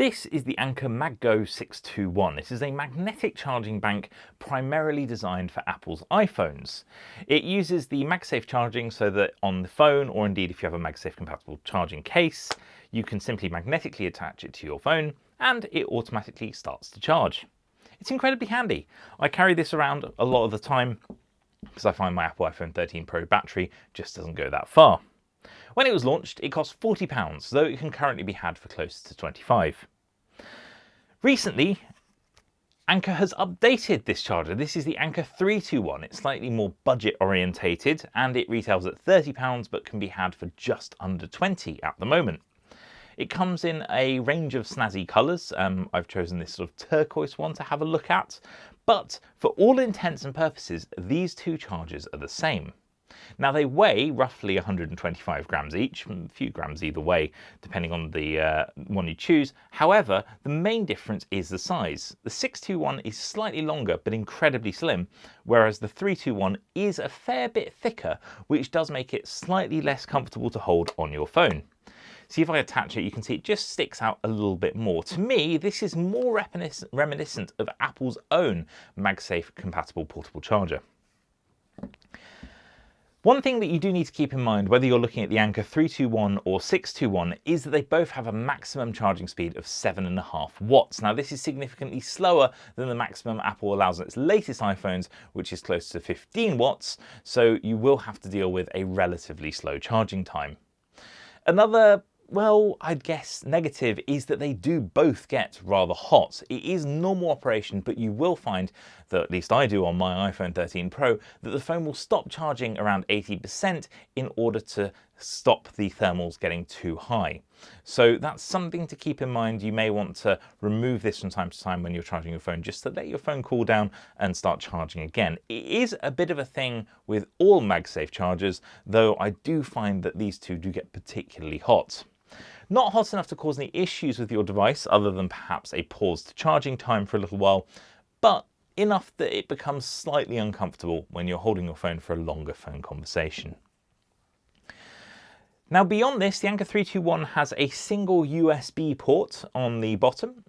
This is the Anker Mago 621. This is a magnetic charging bank primarily designed for Apple's iPhones. It uses the MagSafe charging so that on the phone, or indeed if you have a MagSafe-compatible charging case, you can simply magnetically attach it to your phone and it automatically starts to charge. It's incredibly handy. I carry this around a lot of the time because I find my Apple iPhone 13 Pro battery just doesn't go that far. When it was launched, it cost £40, though it can currently be had for close to £25. Recently, Anker has updated this charger. This is the Anker 321. It's slightly more budget orientated and it retails at £30 but can be had for just under £20 at the moment. It comes in a range of snazzy colours. I've chosen this sort of turquoise one to have a look at, but for all intents and purposes, these two chargers are the same. Now they weigh roughly 125 grams each, a few grams either way, depending on the one you choose. However, the main difference is the size. The 621 is slightly longer but incredibly slim, whereas the 321 is a fair bit thicker, which does make it slightly less comfortable to hold on your phone. See, if I attach it, you can see it just sticks out a little bit more. To me, this is more reminiscent of Apple's own MagSafe-compatible portable charger. One thing that you do need to keep in mind, whether you're looking at the Anker 321 or 621, is that they both have a maximum charging speed of 7.5 watts. Now, this is significantly slower than the maximum Apple allows on its latest iPhones, which is close to 15 watts, so you will have to deal with a relatively slow charging time. Another, well, I'd guess negative is that they do both get rather hot. It is normal operation, but you will find that, at least I do on my iPhone 13 Pro, that the phone will stop charging around 80% in order to stop the thermals getting too high. So that's something to keep in mind. You may want to remove this from time to time when you're charging your phone, just to let your phone cool down and start charging again. It is a bit of a thing with all MagSafe chargers, though I do find that these two do get particularly hot. Not hot enough to cause any issues with your device, other than perhaps a paused charging time for a little while, but enough that it becomes slightly uncomfortable when you're holding your phone for a longer phone conversation. Now, beyond this, the Anker 321 has a single USB port on the bottom.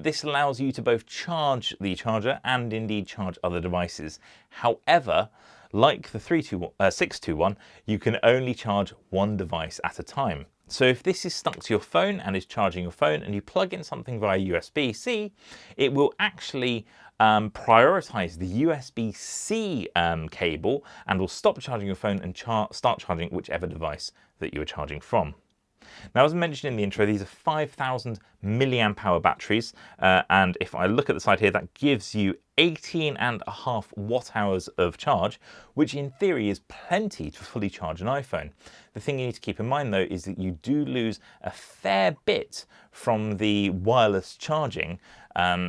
This allows you to both charge the charger and indeed charge other devices. However, like the 621, you can only charge one device at a time. So if this is stuck to your phone and is charging your phone and you plug in something via USB-C, it will actually prioritize the USB-C cable and will stop charging your phone and start charging whichever device that you are charging from. Now, as I mentioned in the intro, these are 5,000 milliamp hour batteries, and if I look at the side here, that gives you 18.5 watt hours of charge, which in theory is plenty to fully charge an iPhone. The thing you need to keep in mind, though, is that you do lose a fair bit from the wireless charging,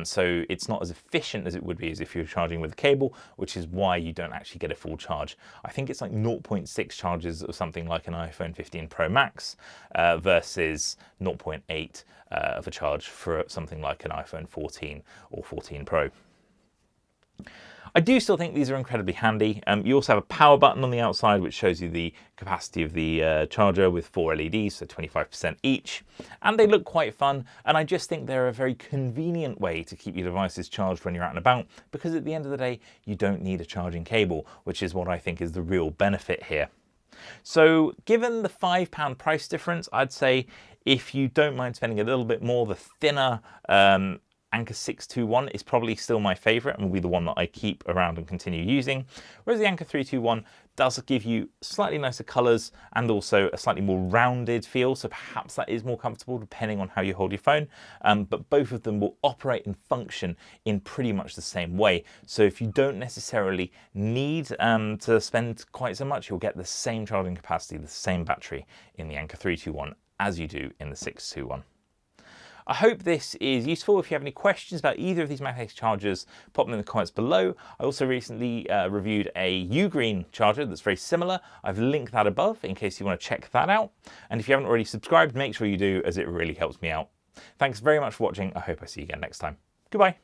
so it's not as efficient as it would be as if you're charging with a cable, which is why you don't actually get a full charge. I think it's like 0.6 charges of something like an iPhone 15 Pro Max versus 0.8 of a charge for something like an iPhone 14 or 14 Pro. I do still think these are incredibly handy. You also have a power button on the outside, which shows you the capacity of the charger with 4 LEDs, so 25% each. And they look quite fun, and I just think they're a very convenient way to keep your devices charged when you're out and about, because at the end of the day, you don't need a charging cable, which is what I think is the real benefit here. So given the £5 price difference, I'd say if you don't mind spending a little bit more, the thinner Anker 621 is probably still my favourite and will be the one that I keep around and continue using, whereas the Anker 321 does give you slightly nicer colours and also a slightly more rounded feel, so perhaps that is more comfortable depending on how you hold your phone, but both of them will operate and function in pretty much the same way. So if you don't necessarily need to spend quite so much, you'll get the same charging capacity, the same battery in the Anker 321 as you do in the 621. I hope this is useful. If you have any questions about either of these MagSafe chargers, pop them in the comments below. I also recently reviewed a Ugreen charger that's very similar. I've linked that above in case you want to check that out. And if you haven't already subscribed, make sure you do, as it really helps me out. Thanks very much for watching. I hope I see you again next time. Goodbye.